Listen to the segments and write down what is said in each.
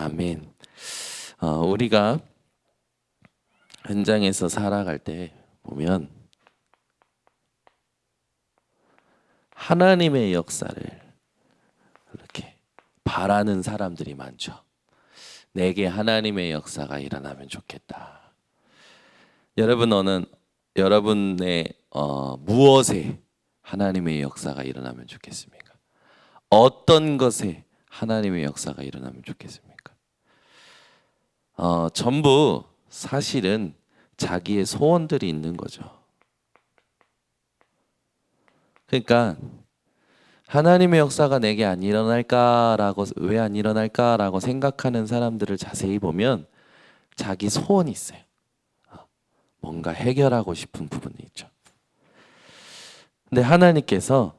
아멘. 우리가 현장에서 살아갈 때 보면 하나님의 역사를 이렇게 바라는 사람들이 많죠. 내게 하나님의 역사가 일어나면 좋겠다. 여러분의 무엇에 하나님의 역사가 일어나면 좋겠습니까? 어떤 것에 하나님의 역사가 일어나면 좋겠습니까? 전부 사실은 자기의 소원들이 있는 거죠. 그러니까 하나님의 역사가 내게 안 일어날까라고, 왜 안 일어날까라고 생각하는 사람들을 자세히 보면 자기 소원이 있어요. 뭔가 해결하고 싶은 부분이 있죠. 근데 하나님께서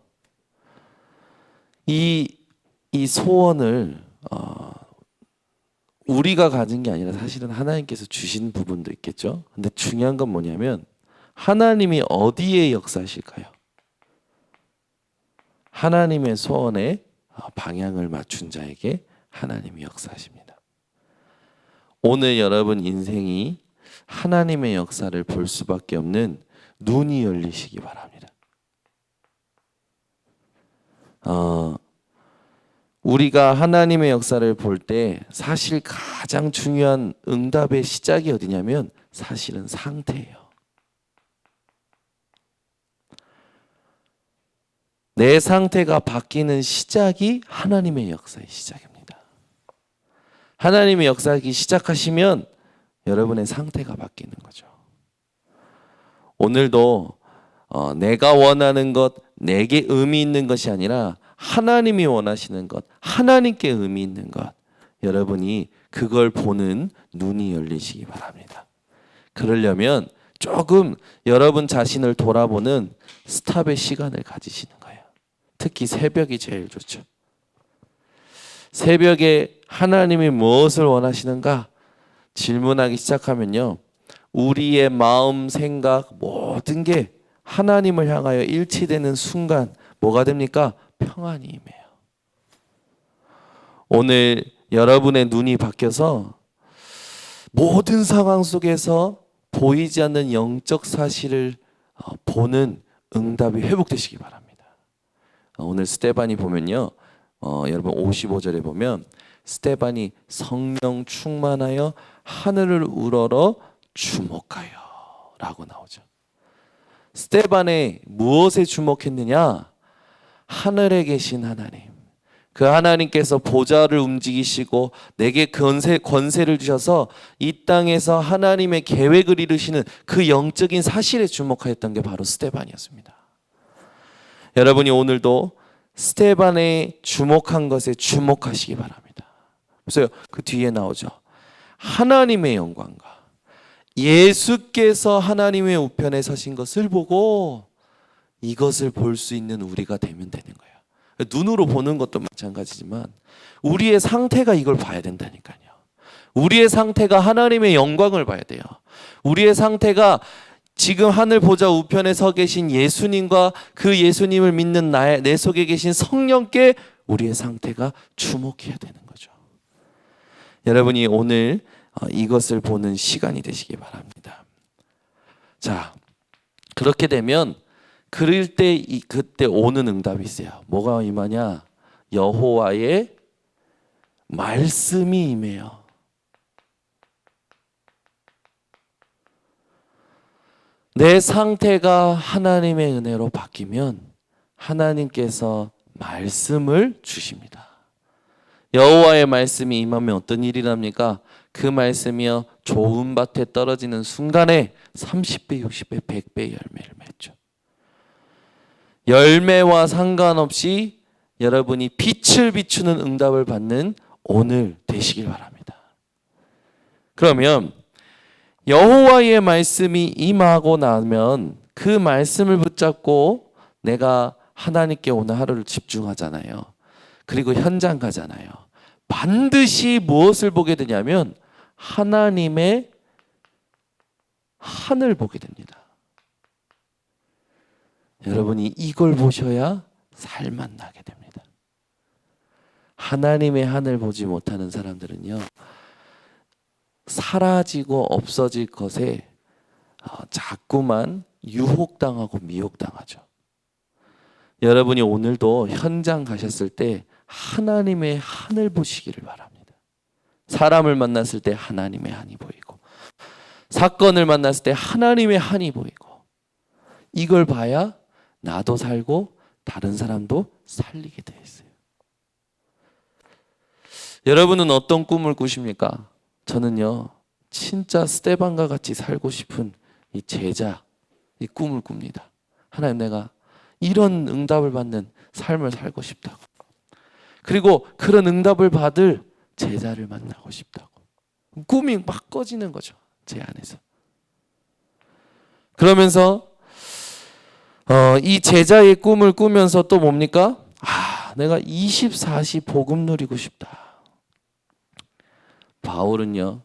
이 소원을 우리가 가진 게 아니라 사실은 하나님께서 주신 부분도 있겠죠. 근데 중요한 건 뭐냐면 하나님이 어디에 역사하실까요? 하나님의 소원에 방향을 맞춘 자에게 하나님이 역사하십니다. 오늘 여러분 인생이 하나님의 역사를 볼 수밖에 없는 눈이 열리시기 바랍니다. 우리가 하나님의 역사를 볼 때 사실 가장 중요한 응답의 시작이 어디냐면 사실은 상태예요. 내 상태가 바뀌는 시작이 하나님의 역사의 시작입니다. 하나님의 역사하기 시작하시면 여러분의 상태가 바뀌는 거죠. 오늘도 내가 원하는 것, 내게 의미 있는 것이 아니라 하나님이 원하시는 것, 하나님께 의미 있는 것, 여러분이 그걸 보는 눈이 열리시기 바랍니다. 그러려면 조금 여러분 자신을 돌아보는 스탑의 시간을 가지시는 거예요. 특히 새벽이 제일 좋죠. 새벽에 하나님이 무엇을 원하시는가 질문하기 시작하면요, 우리의 마음, 생각 모든 게 하나님을 향하여 일치되는 순간 뭐가 됩니까? 평안이 임해요. 오늘 여러분의 눈이 바뀌어서 모든 상황 속에서 보이지 않는 영적 사실을 보는 응답이 회복되시기 바랍니다. 오늘 스데반이 보면요, 여러분 55절에 보면 스데반이 성령 충만하여 하늘을 우러러 주목하여 라고 나오죠. 스데반이 무엇에 주목했느냐? 하늘에 계신 하나님, 그 하나님께서 보좌를 움직이시고 내게 권세를 주셔서 이 땅에서 하나님의 계획을 이루시는 그 영적인 사실에 주목하였던 게 바로 스데반이었습니다. 여러분이 오늘도 스데반의 주목한 것에 주목하시기 바랍니다. 그래서 그 뒤에 나오죠. 하나님의 영광과 예수께서 하나님의 우편에 서신 것을 보고 이것을 볼 수 있는 우리가 되면 되는 거예요. 눈으로 보는 것도 마찬가지지만 우리의 상태가 이걸 봐야 된다니까요. 우리의 상태가 하나님의 영광을 봐야 돼요. 우리의 상태가 지금 하늘 보좌 우편에 서 계신 예수님과 그 예수님을 믿는 내 속에 계신 성령께 우리의 상태가 주목해야 되는 거죠. 여러분이 오늘 이것을 보는 시간이 되시기 바랍니다. 자, 그렇게 되면 그럴 때 그때 오는 응답이 있어요. 뭐가 임하냐? 여호와의 말씀이 임해요. 내 상태가 하나님의 은혜로 바뀌면 하나님께서 말씀을 주십니다. 여호와의 말씀이 임하면 어떤 일이 납니까? 그 말씀이요, 좋은 밭에 떨어지는 순간에 30배, 60배, 100배 열매를 맺죠. 열매와 상관없이 여러분이 빛을 비추는 응답을 받는 오늘 되시길 바랍니다. 그러면 여호와의 말씀이 임하고 나면 그 말씀을 붙잡고 내가 하나님께 오늘 하루를 집중하잖아요. 그리고 현장 가잖아요. 반드시 무엇을 보게 되냐면 하나님의 하늘 보게 됩니다. 여러분이 이걸 보셔야 살만 나게 됩니다. 하나님의 하늘 보지 못하는 사람들은요, 사라지고 없어질 것에 자꾸만 유혹당하고 미혹당하죠. 여러분이 오늘도 현장 가셨을 때 하나님의 하늘 보시기를 바랍니다. 사람을 만났을 때 하나님의 한이 보이고, 사건을 만났을 때 하나님의 한이 보이고, 이걸 봐야 나도 살고 다른 사람도 살리게 되어 있어요. 여러분은 어떤 꿈을 꾸십니까? 저는요, 진짜 스데반과 같이 살고 싶은 이 제자, 이 꿈을 꿉니다. 하나님, 내가 이런 응답을 받는 삶을 살고 싶다고. 그리고 그런 응답을 받을 제자를 만나고 싶다고. 꿈이 막 꺼지는 거죠, 제 안에서. 그러면서 이 제자의 꿈을 꾸면서 또 뭡니까? 내가 24시 복음 누리고 싶다. 바울은요,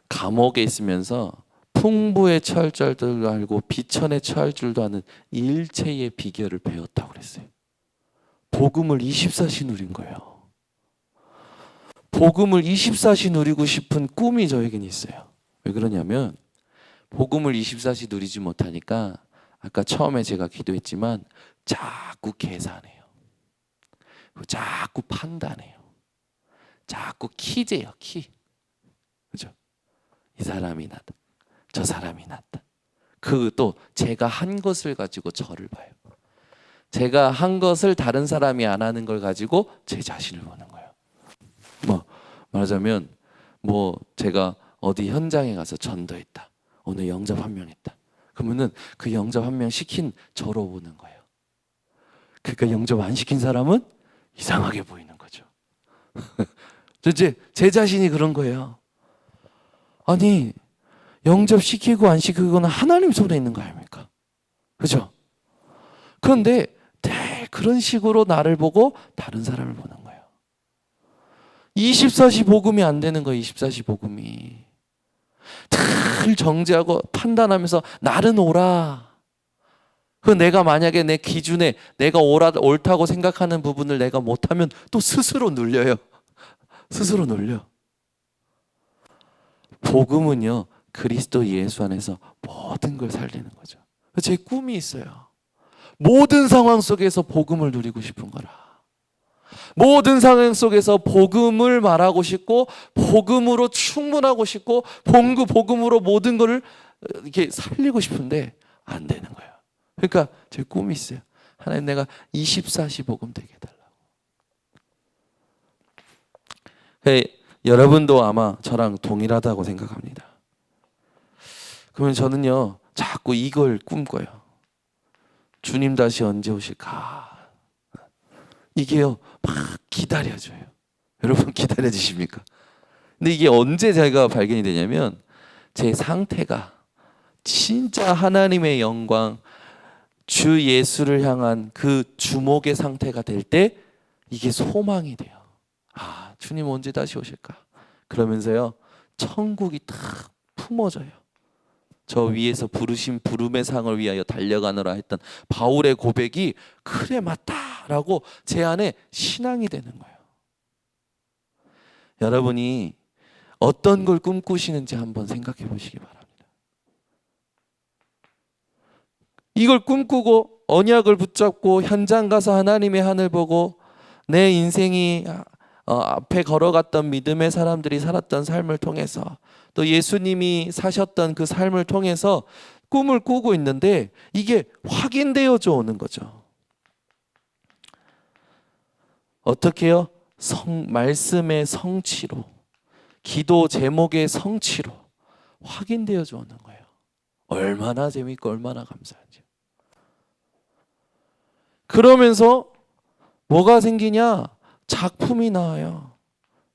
감옥에 있으면서 풍부에 처할 줄도 알고 비천에 처할 줄도 아는 일체의 비결을 배웠다고 그랬어요. 복음을 24시 누린 거예요. 복음을 24시 누리고 싶은 꿈이 저에겐 있어요. 왜 그러냐면 복음을 24시 누리지 못하니까 아까 처음에 제가 기도했지만 자꾸 계산해요. 자꾸 판단해요. 자꾸 키재요, 키. 그죠? 이 사람이 낫다. 저 사람이 낫다. 그 또 제가 한 것을 가지고 저를 봐요. 제가 한 것을 다른 사람이 안 하는 걸 가지고 제 자신을 보는 거예요. 말하자면 제가 어디 현장에 가서 전도했다. 오늘 영접 한 명 했다. 그러면은 그 영접 한 명 시킨 저로 보는 거예요. 그러니까 영접 안 시킨 사람은 이상하게 보이는 거죠. 제 자신이 그런 거예요. 아니, 영접 시키고 안 시키고는 하나님 손에 있는 거 아닙니까? 그죠? 그런데 늘 그런 식으로 나를 보고 다른 사람을 보는 거예요. 24시 복음이 안 되는 거예요. 24시 복음이. 늘 정죄하고 판단하면서 나는 옳아. 내가 만약에 내 기준에 내가 옳다고 생각하는 부분을 내가 못하면 또 스스로 눌려요. 스스로 눌려. 복음은요, 그리스도 예수 안에서 모든 걸 살리는 거죠. 제 꿈이 있어요. 모든 상황 속에서 복음을 누리고 싶은 거라. 모든 상황 속에서 복음을 말하고 싶고, 복음으로 충분하고 싶고, 복음으로 모든 것을 이렇게 살리고 싶은데 안 되는 거예요. 그러니까 제 꿈이 있어요. 하나님, 내가 24시 복음 되게 해달라고. 여러분도 아마 저랑 동일하다고 생각합니다. 그러면 저는요, 자꾸 이걸 꿈꿔요. 주님 다시 언제 오실까? 이게요, 막 기다려져요. 여러분 기다려지십니까? 근데 이게 언제 제가 발견이 되냐면, 제 상태가 진짜 하나님의 영광, 주 예수를 향한 그 주목의 상태가 될 때 이게 소망이 돼요. 주님 언제 다시 오실까? 그러면서요, 천국이 탁 품어져요. 저 위에서 부르신 부름의 상을 위하여 달려가노라 했던 바울의 고백이 그래 맞다라고 제 안에 신앙이 되는 거예요. 여러분이 어떤 걸 꿈꾸시는지 한번 생각해 보시기 바랍니다. 이걸 꿈꾸고 언약을 붙잡고 현장 가서 하나님의 하늘 보고 내 인생이 앞에 걸어갔던 믿음의 사람들이 살았던 삶을 통해서 또 예수님이 사셨던 그 삶을 통해서 꿈을 꾸고 있는데 이게 확인되어져 오는 거죠. 어떻게요? 말씀의 성취로, 기도 제목의 성취로 확인되어져 오는 거예요. 얼마나 재밌고 얼마나 감사하죠. 그러면서 뭐가 생기냐? 작품이 나와요.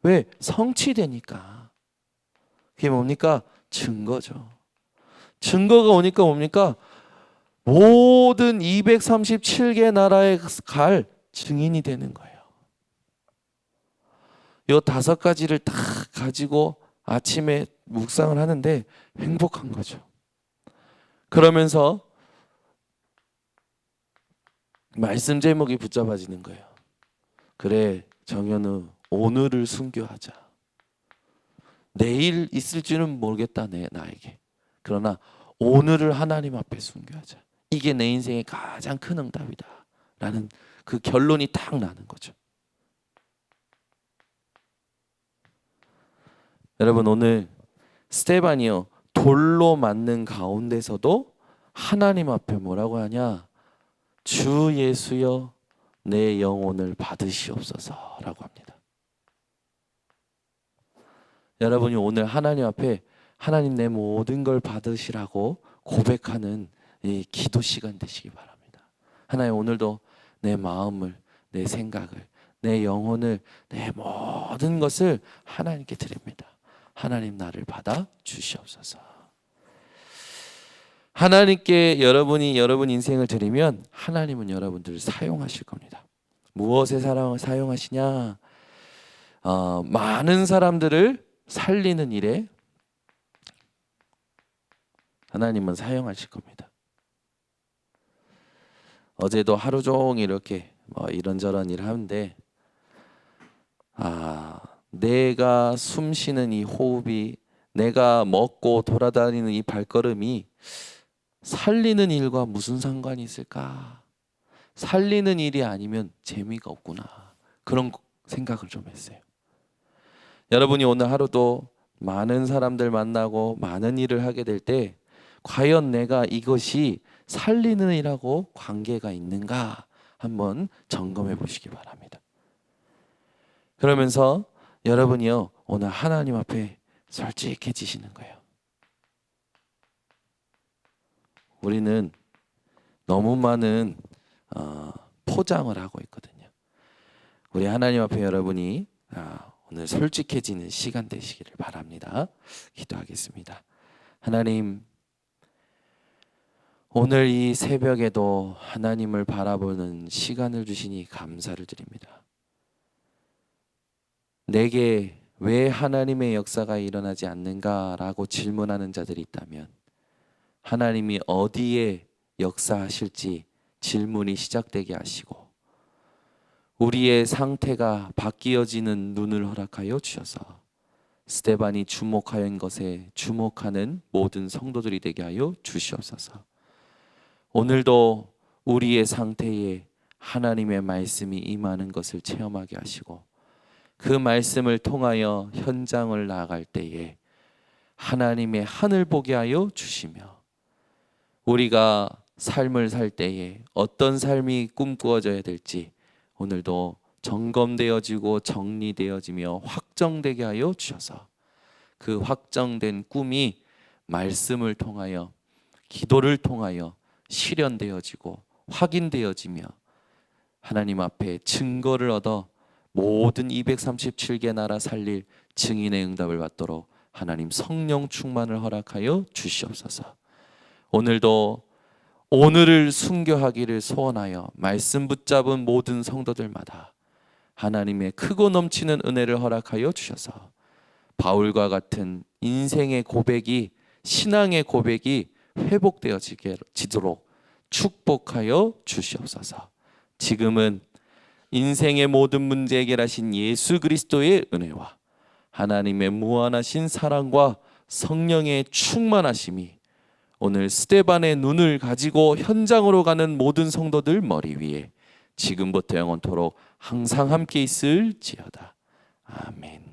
왜? 성취되니까. 그게 뭡니까? 증거죠. 증거가 오니까 뭡니까? 모든 237개 나라에 갈 증인이 되는 거예요. 이 5가지를 다 가지고 아침에 묵상을 하는데 행복한 거죠. 그러면서 말씀 제목이 붙잡아지는 거예요. 그래, 정현우, 오늘을 순교하자. 내일 있을지는 모르겠다, 나에게. 그러나 오늘을 하나님 앞에 순교하자. 이게 내 인생의 가장 큰 응답이다 라는 그 결론이 딱 나는 거죠. 여러분, 오늘 스데반이요, 돌로 맞는 가운데서도 하나님 앞에 뭐라고 하냐? 주 예수여 내 영혼을 받으시옵소서 라고 합니다. 여러분이 오늘 하나님 앞에 하나님 내 모든 걸 받으시라고 고백하는 이 기도 시간 되시기 바랍니다. 하나님, 오늘도 내 마음을, 내 생각을, 내 영혼을, 내 모든 것을 하나님께 드립니다. 하나님, 나를 받아 주시옵소서. 하나님께 여러분이 여러분 인생을 드리면 하나님은 여러분들을 사용하실 겁니다. 무엇에 사용하시냐? 많은 사람들을 살리는 일에 하나님은 사용하실 겁니다. 어제도 하루 종일 이렇게 이런저런 일을 하는데, 내가 숨 쉬는 이 호흡이, 내가 먹고 돌아다니는 이 발걸음이 살리는 일과 무슨 상관이 있을까? 살리는 일이 아니면 재미가 없구나. 그런 생각을 좀 했어요. 여러분이 오늘 하루도 많은 사람들 만나고 많은 일을 하게 될 때 과연 내가 이것이 살리는 일하고 관계가 있는가 한번 점검해 보시기 바랍니다. 그러면서 여러분이요, 오늘 하나님 앞에 솔직해지시는 거예요. 우리는 너무 많은 포장을 하고 있거든요. 우리 하나님 앞에 여러분이 오늘 솔직해지는 시간 되시기를 바랍니다. 기도하겠습니다. 하나님, 오늘 이 새벽에도 하나님을 바라보는 시간을 주시니 감사를 드립니다. 내게 왜 하나님의 역사가 일어나지 않는가라고 질문하는 자들이 있다면 하나님이 어디에 역사하실지 질문이 시작되게 하시고 우리의 상태가 바뀌어지는 눈을 허락하여 주셔서 스데반이 주목하는 것에 주목하는 모든 성도들이 되게 하여 주시옵소서. 오늘도 우리의 상태에 하나님의 말씀이 임하는 것을 체험하게 하시고 그 말씀을 통하여 현장을 나아갈 때에 하나님의 하늘 보게 하여 주시며 우리가 삶을 살 때에 어떤 삶이 꿈꾸어져야 될지 오늘도 점검되어지고 정리되어지며 확정되게 하여 주셔서 그 확정된 꿈이 말씀을 통하여 기도를 통하여 실현되어지고 확인되어지며 하나님 앞에 증거를 얻어 모든 237개 나라 살릴 증인의 응답을 받도록 하나님 성령 충만을 허락하여 주시옵소서. 오늘도 오늘을 순교하기를 소원하여 말씀 붙잡은 모든 성도들마다 하나님의 크고 넘치는 은혜를 허락하여 주셔서 바울과 같은 인생의 고백이 신앙의 고백이 회복되어지도록 축복하여 주시옵소서. 지금은 인생의 모든 문제 해결하신 예수 그리스도의 은혜와 하나님의 무한하신 사랑과 성령의 충만하심이 오늘 스데반의 눈을 가지고 현장으로 가는 모든 성도들 머리 위에 지금부터 영원토록 항상 함께 있을지어다. 아멘.